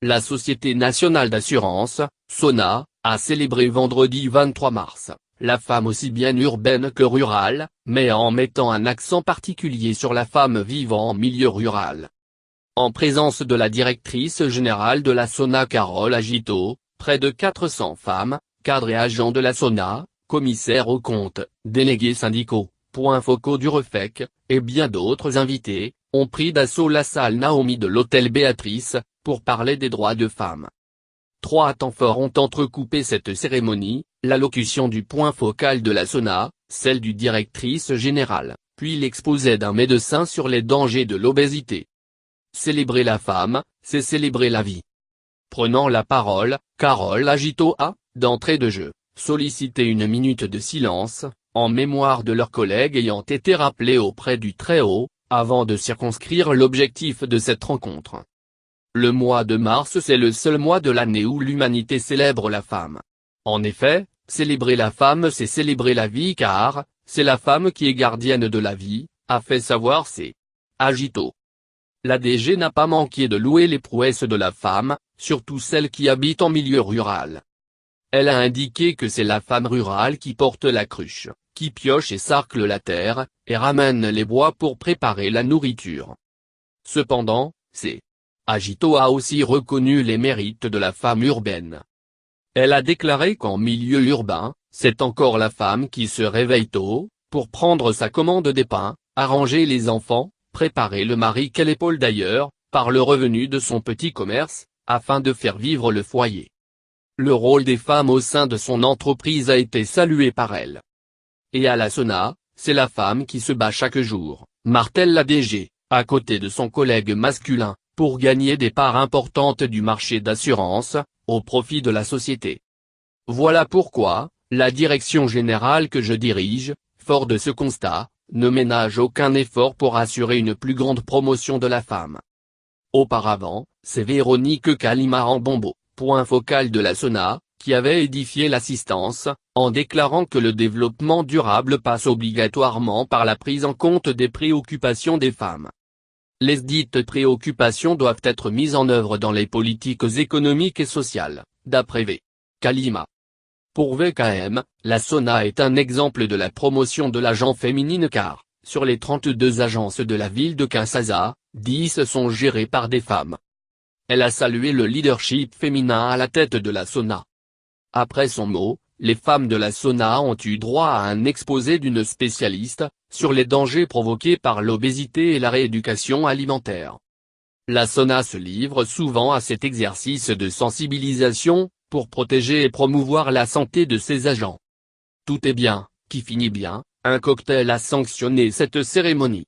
La Société nationale d'assurance, SONA, a célébré vendredi 23 mars, la femme aussi bien urbaine que rurale, mais en mettant un accent particulier sur la femme vivant en milieu rural. En présence de la directrice générale de la SONA Carole Agito, près de 400 femmes, cadres et agents de la SONA, commissaires aux comptes, délégués syndicaux, points focaux du REFEC, et bien d'autres invités, ont pris d'assaut la salle Naomi de l'hôtel Béatrice, pour parler des droits de femmes. 3 temps forts ont entrecoupé cette cérémonie, l'allocution du point focal de la SONA, celle du directrice générale, puis l'exposé d'un médecin sur les dangers de l'obésité. Célébrer la femme, c'est célébrer la vie. Prenant la parole, Carole Agito a, d'entrée de jeu, sollicité une minute de silence, en mémoire de leurs collègues ayant été rappelés auprès du Très-Haut, avant de circonscrire l'objectif de cette rencontre. Le mois de mars c'est le seul mois de l'année où l'humanité célèbre la femme. En effet, célébrer la femme c'est célébrer la vie car, c'est la femme qui est gardienne de la vie, a fait savoir c'est Agito. La DG n'a pas manqué de louer les prouesses de la femme, surtout celles qui habitent en milieu rural. Elle a indiqué que c'est la femme rurale qui porte la cruche, qui pioche et sarcle la terre, et ramène les bois pour préparer la nourriture. Cependant, c'est Agito a aussi reconnu les mérites de la femme urbaine. Elle a déclaré qu'en milieu urbain, c'est encore la femme qui se réveille tôt, pour prendre sa commande des pains, arranger les enfants, préparer le mari qu'elle épaule d'ailleurs, par le revenu de son petit commerce, afin de faire vivre le foyer. Le rôle des femmes au sein de son entreprise a été salué par elle. Et à la SONA, c'est la femme qui se bat chaque jour, martèle la DG, à côté de son collègue masculin, pour gagner des parts importantes du marché d'assurance, au profit de la société. Voilà pourquoi, la direction générale que je dirige, fort de ce constat, ne ménage aucun effort pour assurer une plus grande promotion de la femme. Auparavant, c'est Véronique Kalima-Ambombo, point focal de la SONA, qui avait édifié l'assistance, en déclarant que le développement durable passe obligatoirement par la prise en compte des préoccupations des femmes. Les dites préoccupations doivent être mises en œuvre dans les politiques économiques et sociales, d'après V. Kalima. Pour VKM, la SONA est un exemple de la promotion de l'agent féminine car, sur les 32 agences de la ville de Kinshasa, 10 sont gérées par des femmes. Elle a salué le leadership féminin à la tête de la SONA. Après son mot, les femmes de la SONA ont eu droit à un exposé d'une spécialiste, sur les dangers provoqués par l'obésité et la rééducation alimentaire. La SONA se livre souvent à cet exercice de sensibilisation, pour protéger et promouvoir la santé de ses agents. Tout est bien, qui finit bien, un cocktail a sanctionné cette cérémonie.